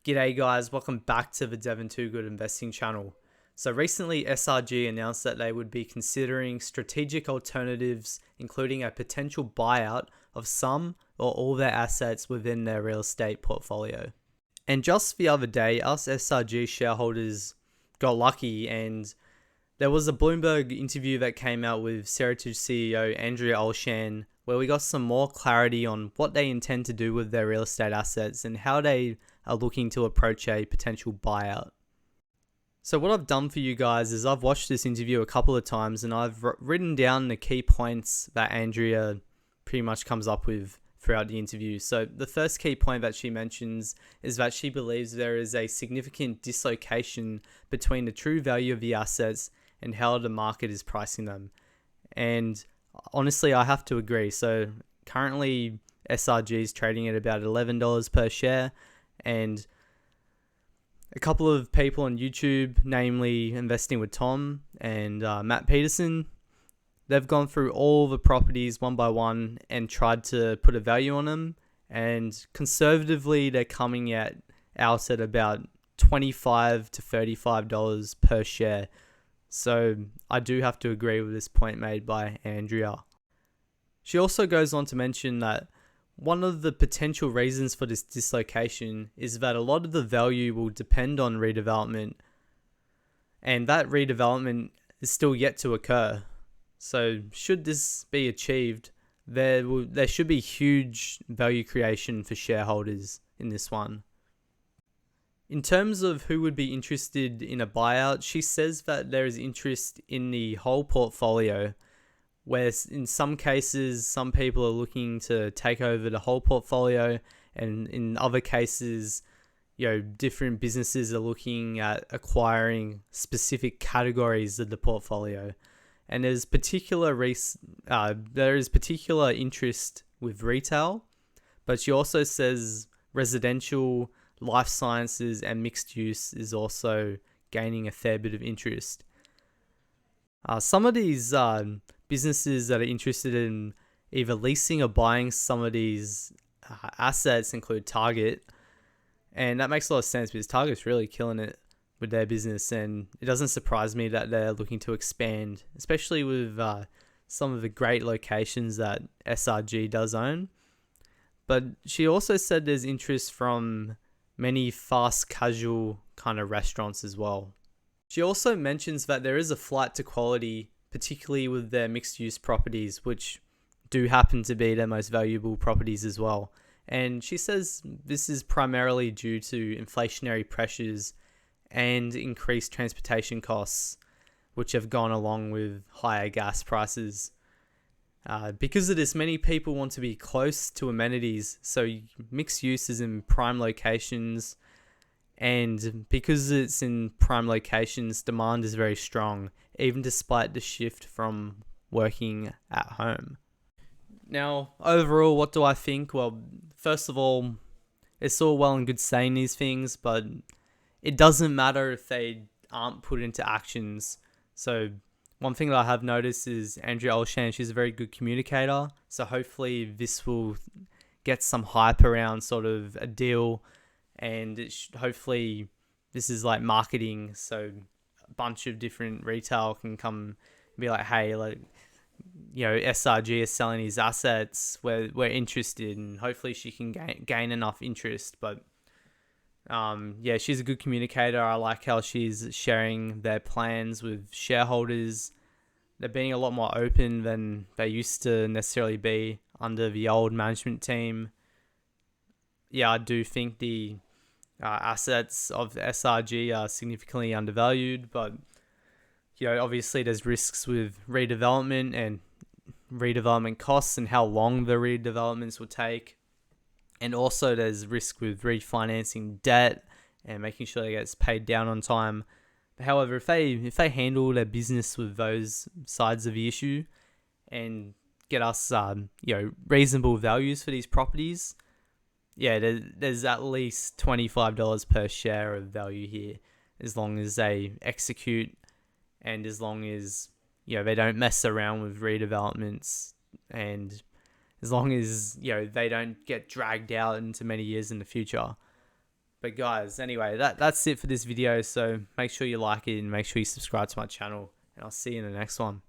G'day guys, welcome back to the Devon Too Good Investing channel. So recently SRG announced that they would be considering strategic alternatives, including a potential buyout of some or all their assets within their real estate portfolio. And just the other day, us SRG shareholders got lucky and there was a Bloomberg interview that came out with Seritage CEO Andrea Olshan, where we got some more clarity on what they intend to do with their real estate assets and how they are looking to approach a potential buyout. So what I've done for you guys is I've watched this interview a couple of times and I've written down the key points that Andrea pretty much comes up with throughout the interview. So the first key point that she mentions is that she believes there is a significant dislocation between the true value of the assets and how the market is pricing them. And honestly, I have to agree. So currently SRG is trading at about $11 per share, and a couple of people on YouTube, namely Investing with Tom and Matt Peterson, they've gone through all the properties one by one and tried to put a value on them. And conservatively, they're coming out at about $25 to $35 per share. So I do have to agree with this point made by Andrea. She also goes on to mention that one of the potential reasons for this dislocation is that a lot of the value will depend on redevelopment, and that redevelopment is still yet to occur. So should this be achieved, there should be huge value creation for shareholders in this one. In terms of who would be interested in a buyout, she says that there is interest in the whole portfolio, where in some cases, some people are looking to take over the whole portfolio, and in other cases, different businesses are looking at acquiring specific categories of the portfolio. And there is particular interest with retail, but she also says residential, life sciences, and mixed use is also gaining a fair bit of interest. Some of these businesses that are interested in either leasing or buying some of these assets include Target, and that makes a lot of sense because Target's really killing it with their business, and it doesn't surprise me that they're looking to expand, especially with some of the great locations that SRG does own. But she also said there's interest from many fast casual kind of restaurants as well. She also mentions that there is a flight to quality, particularly with their mixed-use properties, which do happen to be their most valuable properties as well. And she says this is primarily due to inflationary pressures and increased transportation costs, which have gone along with higher gas prices. Because of this, many people want to be close to amenities, so mixed use is in prime locations, and because it's in prime locations, demand is very strong, even despite the shift from working at home. Now, overall, what do I think? Well, first of all, it's all well and good saying these things, but it doesn't matter if they aren't put into actions. So one thing that I have noticed is Andrea Olshan, she's a very good communicator. So hopefully this will get some hype around sort of a deal, and hopefully this is like marketing. So a bunch of different retail can come and be like, hey, SRG is selling his assets. We're interested, and hopefully she can gain enough interest. But she's a good communicator. I like how she's sharing their plans with shareholders. They're being a lot more open than they used to necessarily be under the old management team. I do think the assets of SRG are significantly undervalued, but obviously there's risks with redevelopment and redevelopment costs and how long the redevelopments will take. And also there's risk with refinancing debt and making sure it gets paid down on time. However, if they handle their business with those sides of the issue and get us reasonable values for these properties, there's at least $25 per share of value here, as long as they execute and as long as they don't mess around with redevelopments, and as long as they don't get dragged out into many years in the future. But guys, anyway, that's it for this video. So make sure you like it and make sure you subscribe to my channel. And I'll see you in the next one.